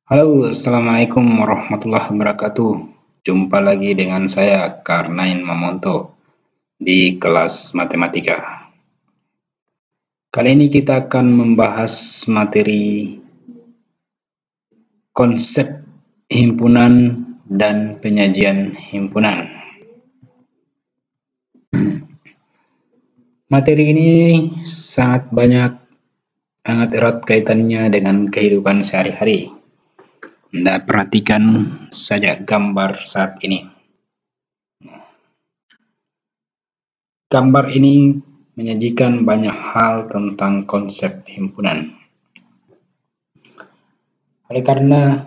Halo, Assalamualaikum warahmatullahi wabarakatuh. Jumpa lagi dengan saya, Karnain Mamonto, di kelas matematika. Kali ini kita akan membahas materi konsep himpunan dan penyajian himpunan. Materi ini sangat erat kaitannya dengan kehidupan sehari-hari. Anda perhatikan saja gambar saat ini. Gambar ini menyajikan banyak hal tentang konsep himpunan. Oleh karena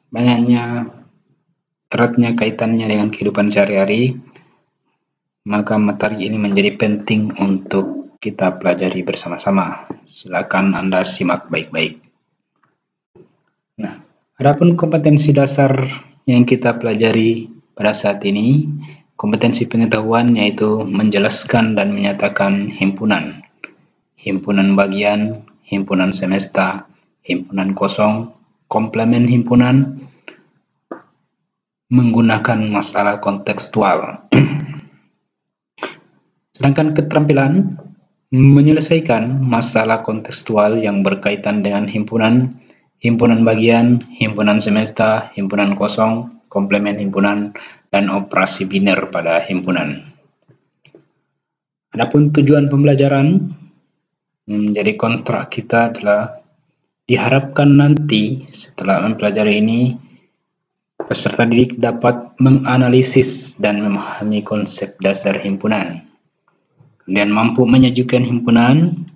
banyaknya eratnya kaitannya dengan kehidupan sehari-hari, maka materi ini menjadi penting untuk kita pelajari bersama-sama. Silakan Anda simak baik-baik. Nah, adapun kompetensi dasar yang kita pelajari pada saat ini, kompetensi pengetahuan yaitu menjelaskan dan menyatakan himpunan, himpunan bagian, himpunan semesta, himpunan kosong, komplement himpunan, menggunakan masalah kontekstual. Sedangkan keterampilan menyelesaikan masalah kontekstual yang berkaitan dengan himpunan, himpunan bagian, himpunan semesta, himpunan kosong, komplement himpunan, dan operasi biner pada himpunan. Adapun tujuan pembelajaran menjadi kontrak kita adalah diharapkan nanti setelah mempelajari ini, peserta didik dapat menganalisis dan memahami konsep dasar himpunan, kemudian mampu menyajikan himpunan.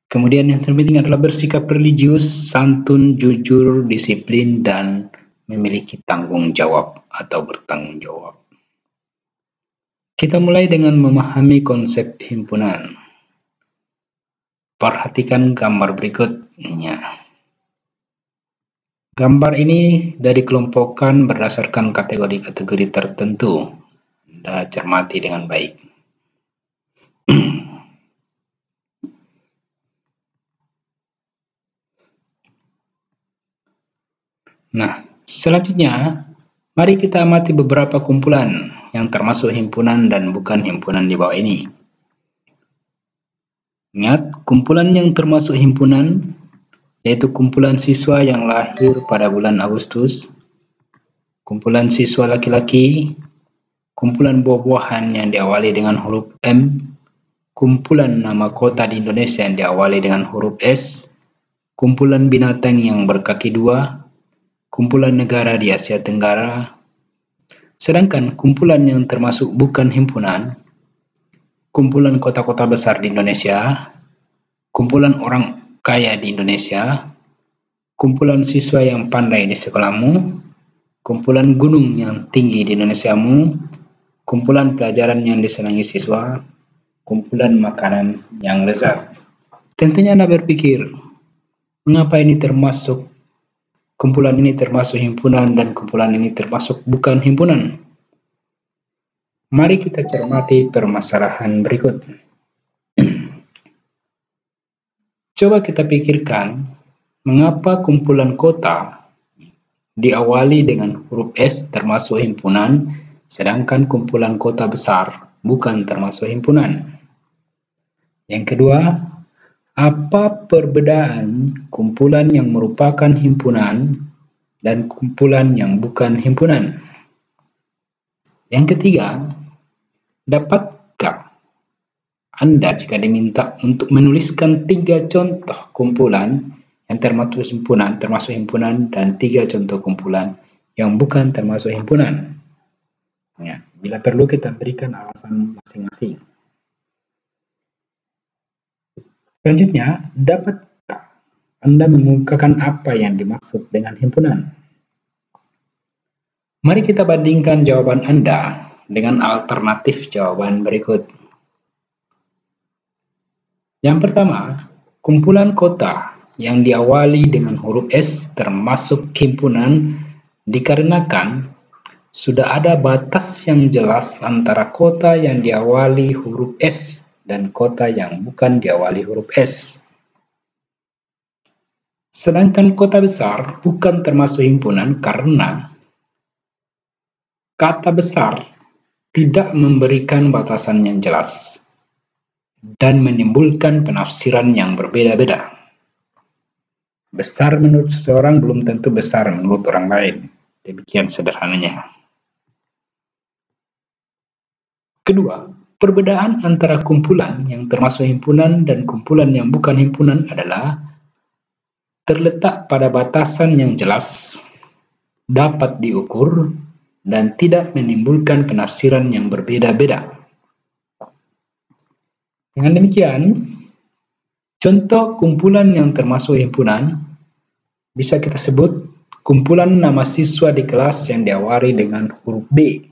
Kemudian yang terpenting adalah bersikap religius, santun, jujur, disiplin, dan memiliki tanggung jawab atau bertanggung jawab. Kita mulai dengan memahami konsep himpunan. Perhatikan gambar berikutnya. Gambar ini dikelompokkan berdasarkan kategori-kategori tertentu. Anda cermati dengan baik. Nah, selanjutnya, mari kita amati beberapa kumpulan yang termasuk himpunan dan bukan himpunan di bawah ini. Ingat, kumpulan yang termasuk himpunan yaitu kumpulan siswa yang lahir pada bulan Agustus, kumpulan siswa laki-laki, kumpulan buah-buahan yang diawali dengan huruf M, kumpulan nama kota di Indonesia yang diawali dengan huruf S, kumpulan binatang yang berkaki dua, kumpulan negara di Asia Tenggara. Sedangkan kumpulan yang termasuk bukan himpunan, kumpulan kota-kota besar di Indonesia, kumpulan orang kaya di Indonesia, kumpulan siswa yang pandai di sekolahmu, kumpulan gunung yang tinggi di Indonesiamu, kumpulan pelajaran yang disenangi siswa, kumpulan makanan yang lezat. Tentunya Anda berpikir, mengapa ini termasuk kumpulan ini termasuk himpunan dan kumpulan ini termasuk bukan himpunan? Mari kita cermati permasalahan berikut. Coba kita pikirkan, mengapa kumpulan kota diawali dengan huruf S termasuk himpunan, sedangkan kumpulan kota besar bukan termasuk himpunan? Yang kedua, apa perbedaan kumpulan yang merupakan himpunan dan kumpulan yang bukan himpunan? Yang ketiga, dapatkah Anda jika diminta untuk menuliskan 3 contoh kumpulan yang termasuk himpunan dan 3 contoh kumpulan yang bukan termasuk himpunan? Ya, bila perlu kita berikan alasan masing-masing. Selanjutnya, dapatkah Anda mengungkapkan apa yang dimaksud dengan himpunan? Mari kita bandingkan jawaban Anda dengan alternatif jawaban berikut. Yang pertama, kumpulan kota yang diawali dengan huruf S termasuk himpunan dikarenakan sudah ada batas yang jelas antara kota yang diawali huruf S dan kota yang bukan diawali huruf S. Sedangkan kota besar bukan termasuk himpunan karena kata besar tidak memberikan batasan yang jelas dan menimbulkan penafsiran yang berbeda-beda. Besar menurut seseorang belum tentu besar menurut orang lain. Demikian sederhananya. Kedua, perbedaan antara kumpulan yang termasuk himpunan dan kumpulan yang bukan himpunan adalah terletak pada batasan yang jelas, dapat diukur, dan tidak menimbulkan penafsiran yang berbeda-beda. Dengan demikian, contoh kumpulan yang termasuk himpunan bisa kita sebut kumpulan nama siswa di kelas yang diawali dengan huruf B,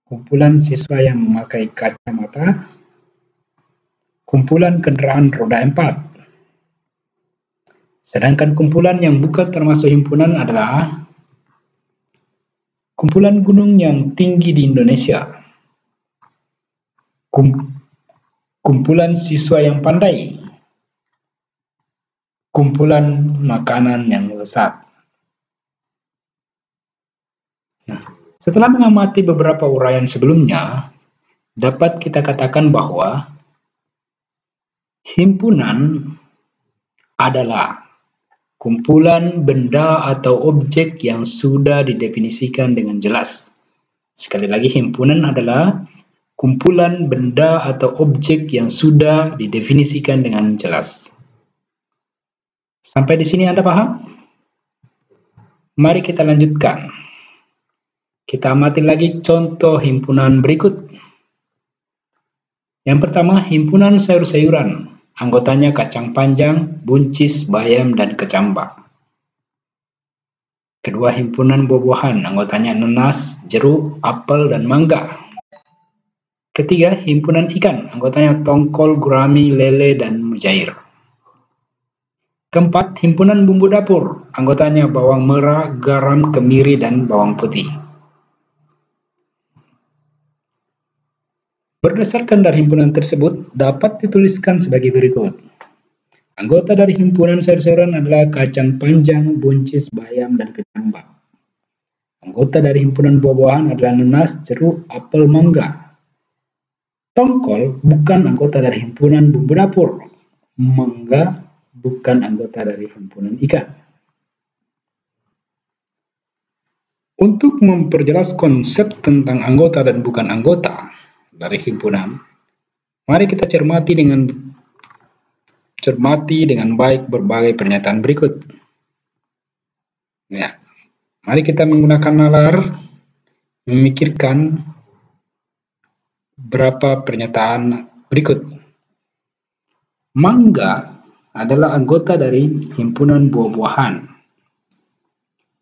kumpulan siswa yang memakai kacamata, kumpulan kendaraan roda 4. Sedangkan kumpulan yang bukan termasuk himpunan adalah kumpulan gunung yang tinggi di Indonesia, kumpulan siswa yang pandai, kumpulan makanan yang lezat. Setelah mengamati beberapa uraian sebelumnya, dapat kita katakan bahwa himpunan adalah kumpulan benda atau objek yang sudah didefinisikan dengan jelas. Sekali lagi, himpunan adalah kumpulan benda atau objek yang sudah didefinisikan dengan jelas. Sampai di sini Anda paham? Mari kita lanjutkan. Kita amati lagi contoh himpunan berikut. Yang pertama, himpunan sayur-sayuran. Anggotanya kacang panjang, buncis, bayam, dan kecambah. Kedua, himpunan buah-buahan. Anggotanya nanas, jeruk, apel, dan mangga. Ketiga, himpunan ikan. Anggotanya tongkol, gurami, lele, dan mujair. Keempat, himpunan bumbu dapur. Anggotanya bawang merah, garam, kemiri, dan bawang putih. Berdasarkan dari himpunan tersebut, dapat dituliskan sebagai berikut. Anggota dari himpunan sayur-sayuran adalah kacang panjang, buncis, bayam, dan kecambah. Anggota dari himpunan buah-buahan adalah nanas, jeruk, apel, mangga. Tongkol bukan anggota dari himpunan bumbu dapur. Mangga bukan anggota dari himpunan ikan. Untuk memperjelas konsep tentang anggota dan bukan anggota dari himpunan, mari kita cermati dengan baik berbagai pernyataan berikut. Ya, mari kita menggunakan nalar memikirkan berapa pernyataan berikut. Mangga adalah anggota dari himpunan buah-buahan.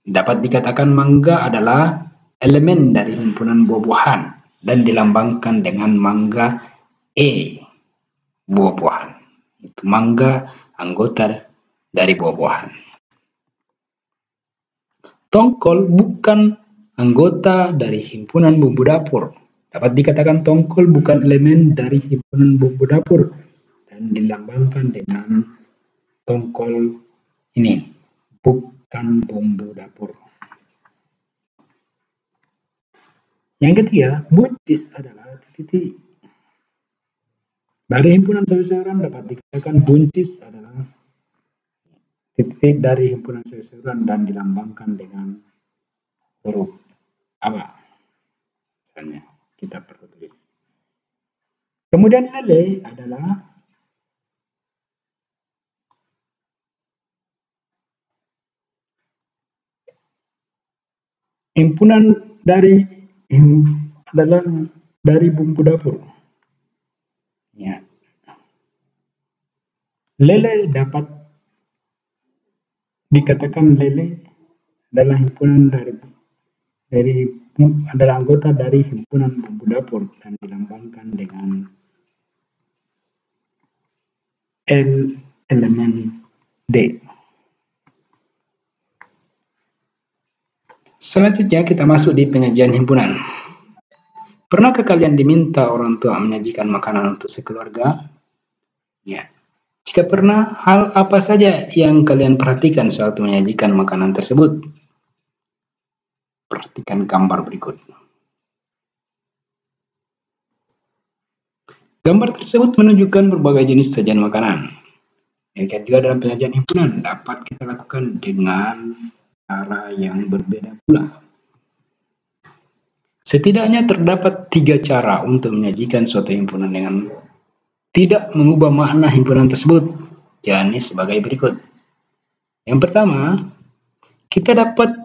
Dapat dikatakan mangga adalah elemen dari himpunan buah-buahan dan dilambangkan dengan mangga E, buah-buahan. Itu mangga anggota dari buah-buahan. Tongkol bukan anggota dari himpunan bumbu dapur. Dapat dikatakan tongkol bukan elemen dari himpunan bumbu dapur dan dilambangkan dengan tongkol ini, bukan bumbu dapur. Yang ketiga, buncis adalah titik. Dari himpunan sayur-sayuran dapat dikatakan buncis adalah titik dari himpunan sayur-sayuran dan dilambangkan dengan huruf apa? Misalnya kita perlu tulis. Kemudian lele adalah himpunan adalah dari bumbu dapur. Ya. Lele dapat dikatakan lele adalah himpunan adalah anggota dari himpunan bumbu dapur dan dilambangkan dengan elemen D. Selanjutnya kita masuk di penyajian himpunan. Pernahkah kalian diminta orang tua menyajikan makanan untuk sekeluarga? Ya. Jika pernah, hal apa saja yang kalian perhatikan sewaktu menyajikan makanan tersebut? Perhatikan gambar berikut. Gambar tersebut menunjukkan berbagai jenis sajian makanan. Demikian juga dalam penyajian himpunan dapat kita lakukan dengan cara yang berbeda pula. Setidaknya terdapat 3 cara untuk menyajikan suatu himpunan dengan tidak mengubah makna himpunan tersebut, yakni sebagai berikut. Yang pertama, kita dapat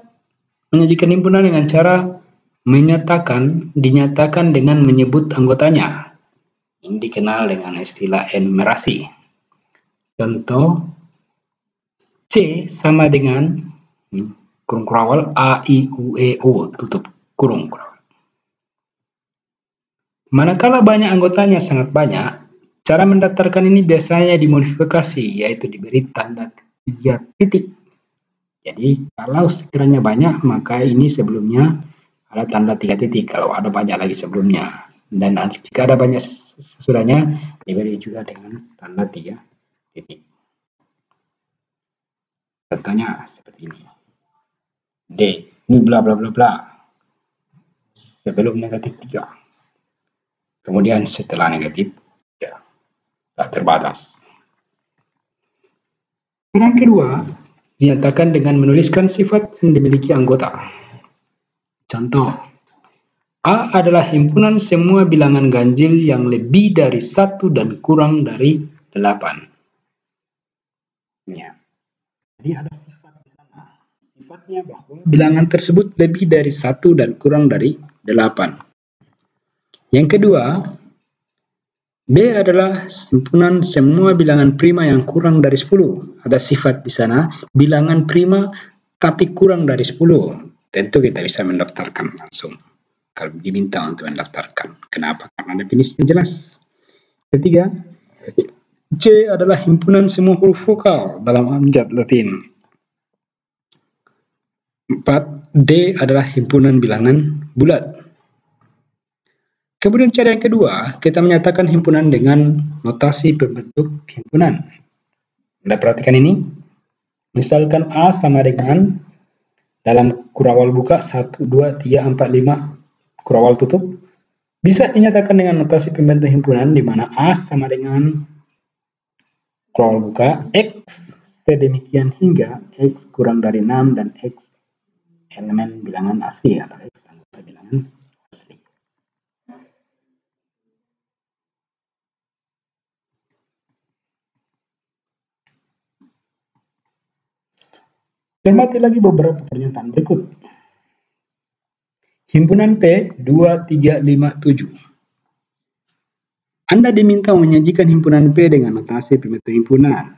menyajikan himpunan dengan cara dinyatakan dengan menyebut anggotanya. Ini dikenal dengan istilah enumerasi. Contoh, C sama dengan kurung kurawal A, I, U, E, O, tutup kurung kurawal. Manakala banyak anggotanya sangat banyak, cara mendaftarkan ini biasanya dimodifikasi, yaitu diberi tanda 3 titik. Jadi, kalau sekiranya banyak, maka ini sebelumnya ada tanda 3 titik, kalau ada banyak lagi sebelumnya. Dan jika ada banyak sesudahnya, diberi juga dengan tanda 3 titik. Contohnya seperti ini. D, ini bla bla bla bla. Sebelum negatif 3. Kemudian setelah negatif 3. Tak terbatas. Yang kedua, dinyatakan dengan menuliskan sifat yang dimiliki anggota. Contoh, A adalah himpunan semua bilangan ganjil yang lebih dari 1 dan kurang dari 8. Ya. Jadi ada sifat di sana. Sifatnya bahwa bilangan tersebut lebih dari 1 dan kurang dari 8. Yang kedua, B adalah himpunan semua bilangan prima yang kurang dari 10. Ada sifat di sana, bilangan prima tapi kurang dari 10. Tentu kita bisa mendaftarkan langsung kalau diminta untuk mendaftarkan. Kenapa? Karena definisinya jelas. Ketiga, C adalah himpunan semua huruf vokal dalam abjad Latin. 4. D adalah himpunan bilangan bulat. Kemudian cara yang kedua, kita menyatakan himpunan dengan notasi pembentuk himpunan. Anda perhatikan ini. Misalkan A sama dengan dalam kurawal buka 1, 2, 3, 4, 5 kurawal tutup. Bisa dinyatakan dengan notasi pembentuk himpunan di mana A sama dengan kurawal buka X sedemikian hingga X kurang dari 6 dan X elemen bilangan asli atau X anggota bilangan asli. Cermati lagi beberapa pernyataan berikut. Himpunan P 2357. Anda diminta menyajikan himpunan P dengan notasi pembentuk himpunan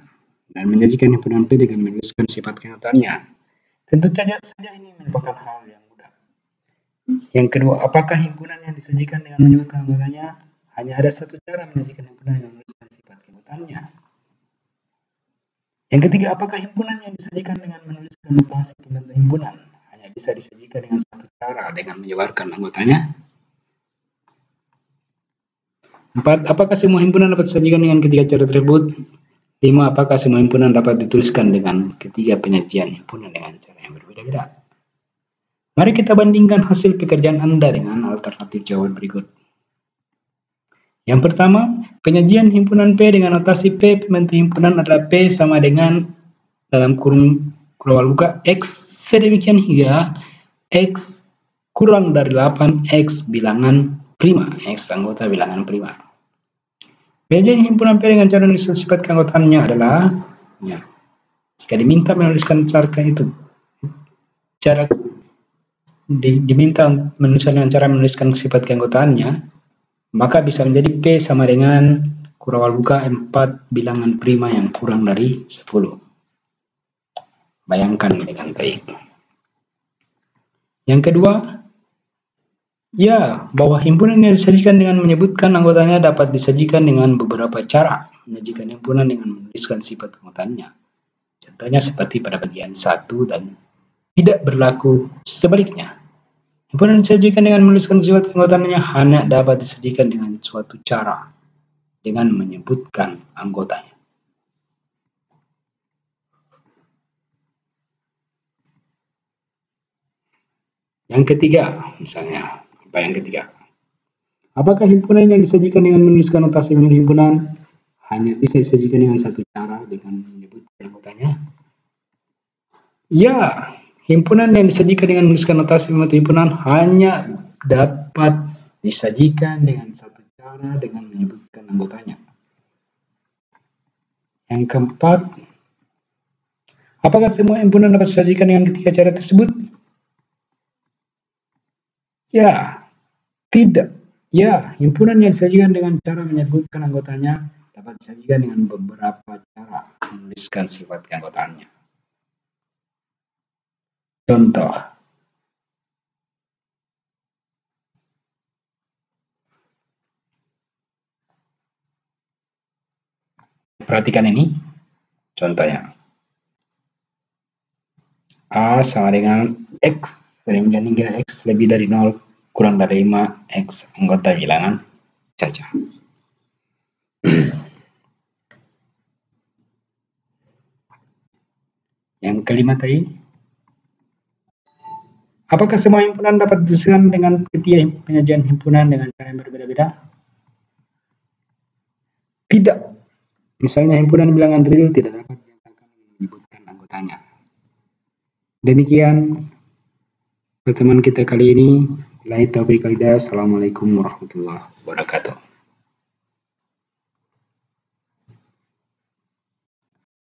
dan menyajikan himpunan P dengan menuliskan sifat kenyataannya. Tentu saja ini merupakan hal yang mudah. Yang kedua, apakah himpunan yang disajikan dengan menyebutkan anggotanya? Hanya ada satu cara menyajikan himpunan yang menuliskan sifat kenyataannya. Yang ketiga, apakah himpunan yang disajikan dengan menuliskan notasi pembentuk himpunan hanya bisa disajikan dengan satu cara, dengan menyebarkan anggotanya? 4. Apakah semua himpunan dapat disajikan dengan ketiga cara tersebut? 5. Apakah semua himpunan dapat dituliskan dengan ketiga penyajian himpunan dengan cara yang berbeda-beda? Mari kita bandingkan hasil pekerjaan Anda dengan alternatif jawaban berikut. Yang pertama, penyajian himpunan P dengan notasi P pembentuk himpunan adalah P sama dengan dalam kurung kurawal buka X sedemikian hingga X kurang dari 8 X bilangan prima, X anggota bilangan prima. Penyajian himpunan P dengan cara menuliskan sifat keanggotaannya adalah jika diminta menuliskan diminta menuliskan dengan cara menuliskan sifat keanggotaannya, maka bisa menjadi P sama dengan kurawal buka 4 bilangan prima yang kurang dari 10. Bayangkan dengan baik. Yang kedua, bahwa himpunan yang disajikan dengan menyebutkan anggotanya dapat disajikan dengan beberapa cara. Menyajikan himpunan dengan menuliskan sifat anggotanya. Contohnya seperti pada bagian 1 dan tidak berlaku sebaliknya. Himpunan disajikan dengan menuliskan sifat anggotanya hanya dapat disajikan dengan suatu cara, dengan menyebutkan anggotanya. Yang ketiga, misalnya, apa yang ketiga? Apakah himpunan yang disajikan dengan menuliskan notasi menurut himpunan hanya bisa disajikan dengan satu cara dengan menyebutkan anggotanya? Ya, himpunan yang disajikan dengan menuliskan notasi menurut himpunan hanya dapat disajikan dengan satu cara dengan menyebutkan anggotanya. Yang keempat, apakah semua himpunan dapat disajikan dengan ketiga cara tersebut? Ya, tidak. Ya, himpunan yang disajikan dengan cara menyebutkan anggotanya dapat disajikan dengan beberapa cara menuliskan sifat keanggotaannya. Contoh, perhatikan ini contohnya. A sama dengan X, sehingga X lebih dari 0 kurang dari 5, X anggota bilangan caca. Yang kelima tadi, apakah semua himpunan dapat dituliskan dengan ketiga penyajian himpunan dengan cara yang berbeda-beda? Tidak. Misalnya himpunan bilangan real tidak dapat dinyatakan menyebutkan anggotanya. Demikian pertemuan kita kali ini. Assalamualaikum warahmatullahi wabarakatuh.